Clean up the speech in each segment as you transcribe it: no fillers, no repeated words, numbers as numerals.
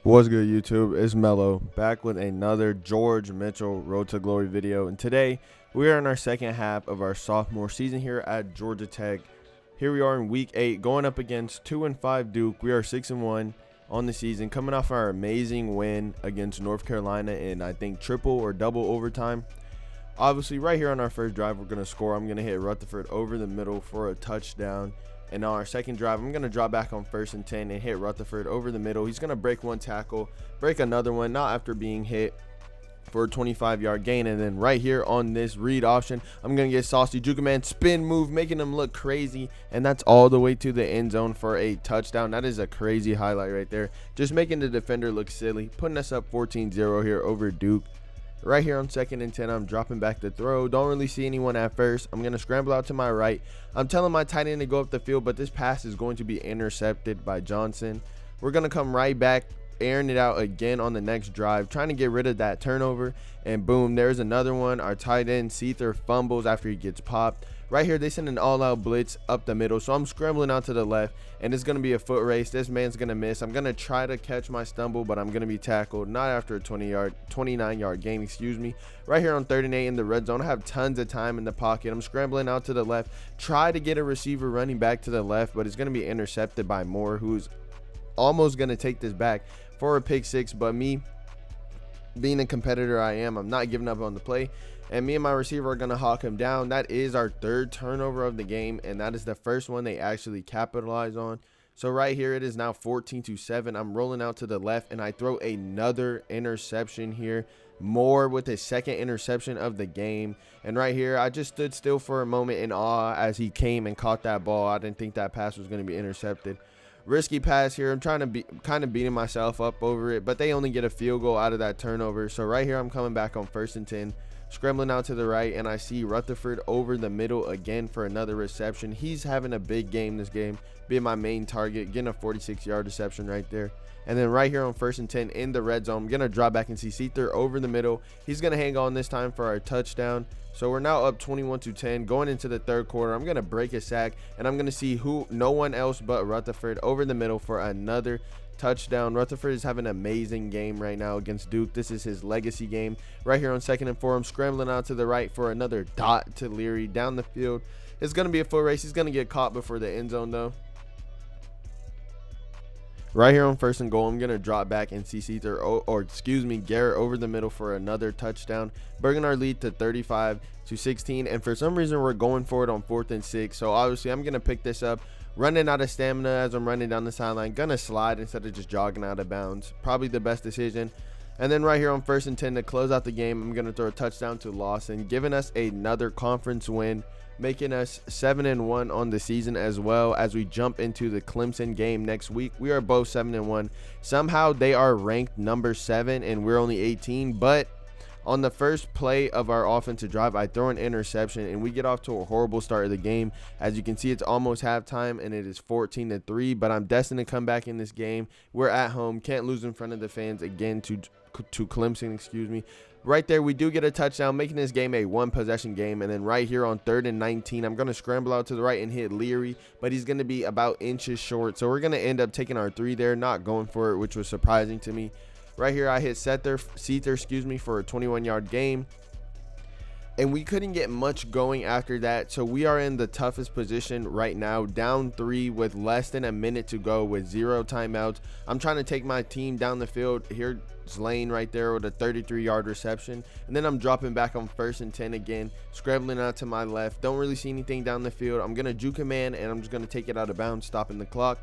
What's good, YouTube? It's Mello back with another George Mitchell Road to Glory video, and today we are in our second half of our sophomore season here at Georgia Tech. Here we are in week 8 going up against 2-5 Duke. We are 6-1 on the season, coming off our amazing win against North Carolina in I think triple or double overtime. Obviously right here on our first drive we're going to score. I'm going to hit Rutherford over the middle for a touchdown. And on our second drive, I'm going to drop back on 1st and 10 and hit Rutherford over the middle. He's going to break one tackle, break another one, not after being hit for a 25-yard gain. And then right here on this read option, I'm going to get saucy. Ncaa man spin move, making him look crazy. And that's all the way to the end zone for a touchdown. That is a crazy highlight right there. Just making the defender look silly, putting us up 14-0 here over Duke. Right here on 2nd and 10, I'm dropping back the throw. Don't really see anyone at first. I'm going to scramble out to my right. I'm telling my tight end to go up the field, but this pass is going to be intercepted by Johnson. We're going to come right back, airing it out again on the next drive, trying to get rid of that turnover. And boom, there's another one. Our tight end, Seether, fumbles after he gets popped. Right here, they send an all-out blitz up the middle, so I'm scrambling out to the left, and it's going to be a foot race. This man's going to miss. I'm going to try to catch my stumble, but I'm going to be tackled, not after a 29-yard gain, excuse me. Right here on 3rd and 8 in the red zone, I have tons of time in the pocket. I'm scrambling out to the left, try to get a receiver running back to the left, but it's going to be intercepted by Moore, who's almost going to take this back for a pick six, but me, being a competitor I am, I'm not giving up on the play. And me and my receiver are going to hawk him down. That is our 3rd turnover of the game, and that is the first one they actually capitalize on. So right here, it is now 14-7. I'm rolling out to the left, and I throw another interception here. Moore with his 2nd interception of the game. And right here, I just stood still for a moment in awe as he came and caught that ball. I didn't think that pass was going to be intercepted. Risky pass here. I'm trying to be kind of beating myself up over it, but they only get a field goal out of that turnover. So right here, I'm coming back on 1st and 10. Scrambling out to the right, and I see Rutherford over the middle again for another reception. He's having a big game this game, being my main target, getting a 46-yard reception right there. And then right here on 1st and 10 in the red zone, I'm going to drop back and see Seether over the middle. He's going to hang on this time for our touchdown. So we're now up 21-10 going into the 3rd quarter. I'm going to break a sack, and I'm going to see no one else but Rutherford over the middle for another touchdown. Rutherford is having an amazing game right now against Duke. This is his legacy game. Right here on 2nd and 4, I'm scrambling out to the right for another dot to Leary down the field. It's going to be a foot race. He's going to get caught before the end zone though. Right here on 1st and goal, I'm going to drop back and see Garrett over the middle for another touchdown, bringing our lead to 35-16. And for some reason, we're going for it on 4th and 6. So obviously, I'm going to pick this up, running out of stamina as I'm running down the sideline. Going to slide instead of just jogging out of bounds. Probably the best decision. And then right here on 1st and 10 to close out the game, I'm going to throw a touchdown to Lawson, giving us another conference win, making us 7-1 on the season, as well as we jump into the Clemson game next week. We are both 7-1. Somehow they are ranked number 7 and we're only 18, but on the first play of our offensive drive, I throw an interception and we get off to a horrible start of the game. As you can see, it's almost halftime and it is 14-3, but I'm destined to come back in this game. We're at home, can't lose in front of the fans again to Clemson, excuse me. Right there, we do get a touchdown, making this game a 1-possession game. And then right here on 3rd and 19, I'm going to scramble out to the right and hit Leary, but he's going to be about inches short. So we're going to end up taking our 3 there, not going for it, which was surprising to me. Right here, I hit Seether, for a 21-yard gain. And we couldn't get much going after that. So we are in the toughest position right now, down 3 with less than a minute to go with 0 timeouts. I'm trying to take my team down the field. Here's Lane right there with a 33-yard reception. And then I'm dropping back on 1st and 10 again, scrambling out to my left. Don't really see anything down the field. I'm going to Ncaa man, and I'm just going to take it out of bounds, stopping the clock.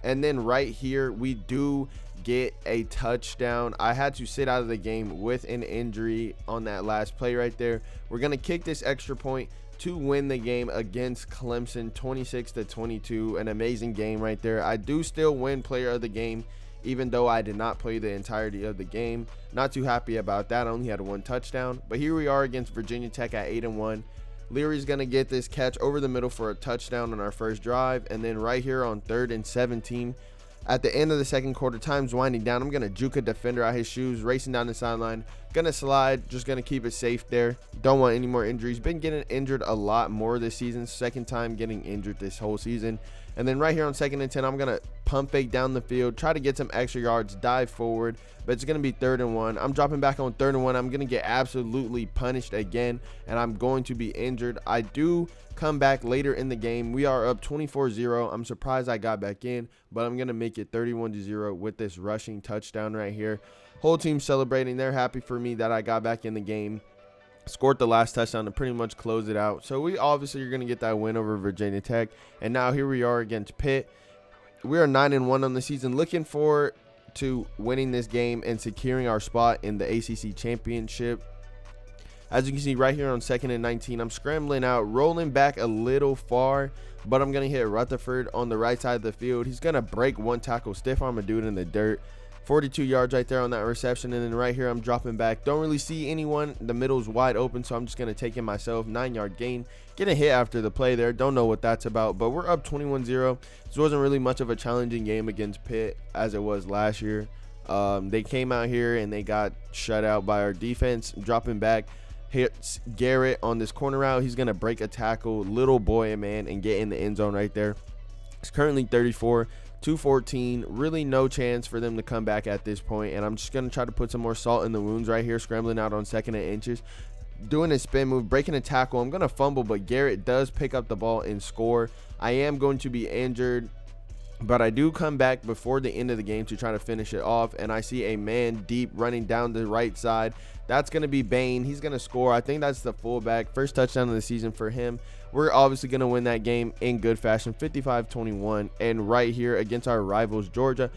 And then right here, we do get a touchdown. I had to sit out of the game with an injury on that last play right there. We're going to kick this extra point to win the game against Clemson, 26-22. An amazing game right there. I do still win player of the game, even though I did not play the entirety of the game. Not too happy about that. I only had 1 touchdown. But here we are against Virginia Tech at 8-1. Leary's going to get this catch over the middle for a touchdown on our first drive. And then right here on 3rd and 17, at the end of the 2nd quarter, time's winding down. I'm going to juke a defender out his shoes, racing down the sideline. Going to slide, just going to keep it safe there. Don't want any more injuries. Been getting injured a lot more this season. 2nd time getting injured this whole season. And then right here on 2nd and 10, I'm going to pump fake down the field, try to get some extra yards, dive forward, but it's going to be 3rd and 1. I'm dropping back on 3rd and 1. I'm going to get absolutely punished again, and I'm going to be injured. I do come back later in the game. We are up 24-0. I'm surprised I got back in, but I'm going to make it 31-0 with this rushing touchdown right here. Whole team celebrating. They're happy for me that I got back in the game. Scored the last touchdown to pretty much close it out. So we obviously are going to get that win over Virginia Tech. And now here we are against Pitt. We are 9-1 on the season, looking forward to winning this game and securing our spot in the ACC Championship. As you can see right here on 2nd and 19, I'm scrambling out, rolling back a little far, but I'm going to hit Rutherford on the right side of the field. He's going to break one tackle, stiff arm a dude in the dirt. 42 yards right there on that reception. And then right here, I'm dropping back. Don't really see anyone. The middle's wide open, so I'm just going to take it myself. 9-yard gain. Get a hit after the play there. Don't know what that's about, but we're up 21-0. This wasn't really much of a challenging game against Pitt as it was last year. They came out here and they got shut out by our defense. Dropping back. Hits Garrett on this corner route. He's going to break a tackle. Little boy, man, and get in the end zone right there. It's currently 34-14. Really no chance for them to come back at this point, and I'm just going to try to put some more salt in the wounds right here, scrambling out on 2nd and inches, doing a spin move, breaking a tackle. I'm going to fumble, but Garrett does pick up the ball and score. I am going to be injured, but I do come back before the end of the game to try to finish it off, and I see a man deep running down the right side. That's going to be Bain. He's going to score. I think that's the fullback. First touchdown of the season for him. We're obviously going to win that game in good fashion, 55-21. And right here against our rivals, Georgia,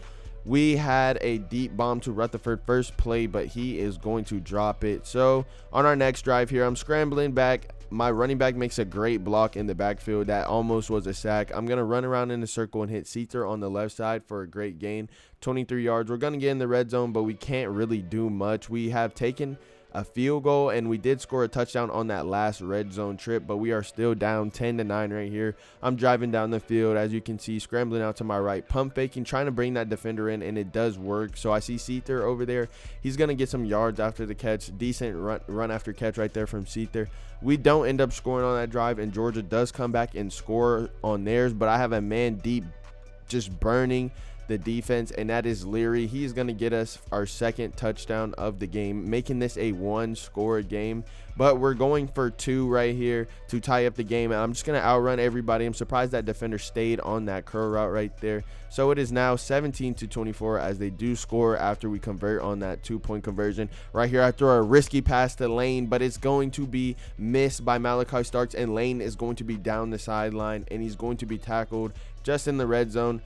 we had a deep bomb to Rutherford first play, but he is going to drop it. So on our next drive here, I'm scrambling back. My running back makes a great block in the backfield. That almost was a sack. I'm going to run around in a circle and hit Seether on the left side for a great gain. 23 yards. We're going to get in the red zone, but we can't really do much. We have taken a field goal, and we did score a touchdown on that last red zone trip, but we are still down 10-9 right here. I'm driving down the field, as you can see, scrambling out to my right, pump faking, trying to bring that defender in, and it does work. So I see Seether over there. He's going to get some yards after the catch. Decent run after catch right there from Seether. We don't end up scoring on that drive, and Georgia does come back and score on theirs, but I have a man deep just burning the defense, and that is Leary. He's going to get us our second touchdown of the game, making this a one-score game, but we're going for 2 right here to tie up the game, and I'm just going to outrun everybody. I'm surprised that defender stayed on that curl route right there. So it is now 17-24 as they do score after we convert on that 2-point conversion. Right here, I throw a risky pass to Lane, but it's going to be missed by Malachi Starks, and Lane is going to be down the sideline, and he's going to be tackled just in the red zone.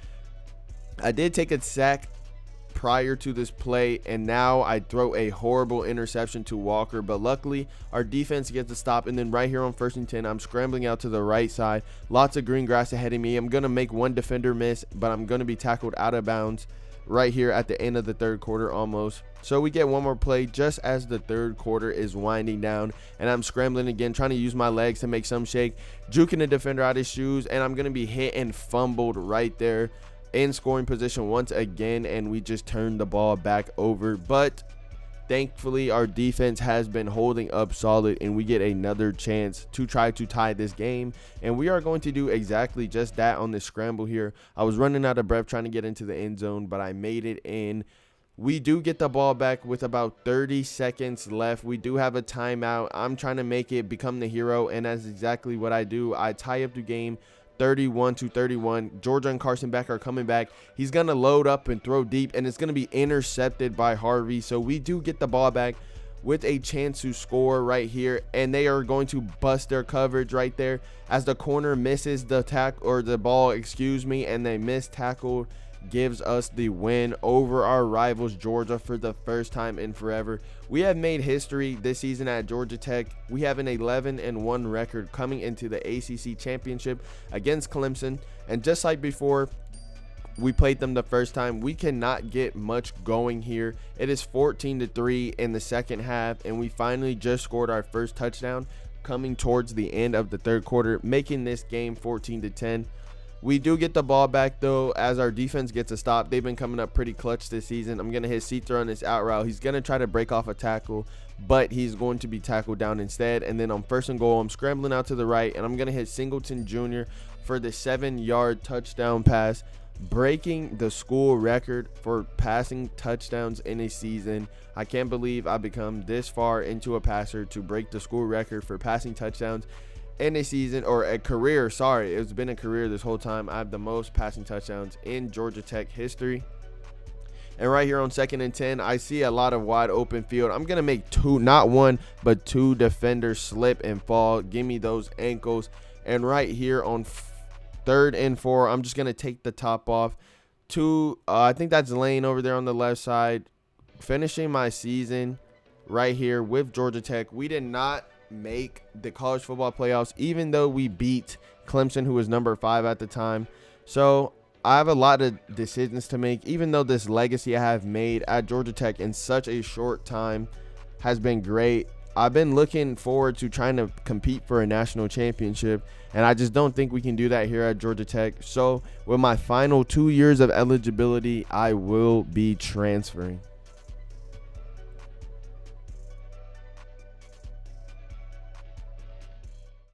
I did take a sack prior to this play, and now I throw a horrible interception to Walker, but luckily our defense gets a stop. And then right here on 1st and 10, I'm scrambling out to the right side, lots of green grass ahead of me. I'm gonna make one defender miss, but I'm gonna be tackled out of bounds right here at the end of the 3rd quarter almost. So we get one more play just as the 3rd quarter is winding down, and I'm scrambling again, trying to use my legs to make some shake, juking the defender out of his shoes, and I'm gonna be hit and fumbled right there in scoring position once again, and we just turned the ball back over. But thankfully our defense has been holding up solid, and we get another chance to try to tie this game, and we are going to do exactly just that on this scramble here. I was running out of breath trying to get into the end zone, but I made it in. We do get the ball back with about 30 seconds left. We do have a timeout. I'm trying to make it become the hero, and that's exactly what I do. I tie up the game 31-31. Georgia and Carson Beck are coming back. He's going to load up and throw deep, and it's going to be intercepted by Harvey. So we do get the ball back with a chance to score right here, and they are going to bust their coverage right there as the corner misses the ball, and they miss tackle. Gives us the win over our rivals Georgia for the first time in forever. We have made history this season at Georgia Tech. We have an 11-1 record coming into the ACC Championship against Clemson, and just like before we played them the first time, we cannot get much going here. It is 14-3 in the second half, and we finally just scored our first touchdown coming towards the end of the 3rd quarter, making this game 14-10. We do get the ball back, though, as our defense gets a stop. They've been coming up pretty clutch this season. I'm going to hit Seether on this out route. He's going to try to break off a tackle, but he's going to be tackled down instead. And then on 1st and goal, I'm scrambling out to the right, and I'm going to hit Singleton Jr. for the 7-yard touchdown pass, breaking the school record for passing touchdowns in a season. I can't believe I've become this far into a passer to break the school record for passing touchdowns in a season, or a career. Sorry, it's been a career this whole time. I have the most passing touchdowns in Georgia Tech history. And right here on 2nd and 10, I see a lot of wide open field. I'm going to make not one, but two defenders slip and fall. Give me those ankles. And right here on 3rd and 4, I'm just going to take the top off. I think that's Lane over there on the left side. Finishing my season right here with Georgia Tech. We did not make the college football playoffs, even though we beat Clemson, who was number 5 at the time. So I have a lot of decisions to make, even though this legacy I have made at Georgia Tech in such a short time has been great. I've been looking forward to trying to compete for a national championship, and I just don't think we can do that here at Georgia Tech. So with my final 2 years of eligibility, I will be transferring.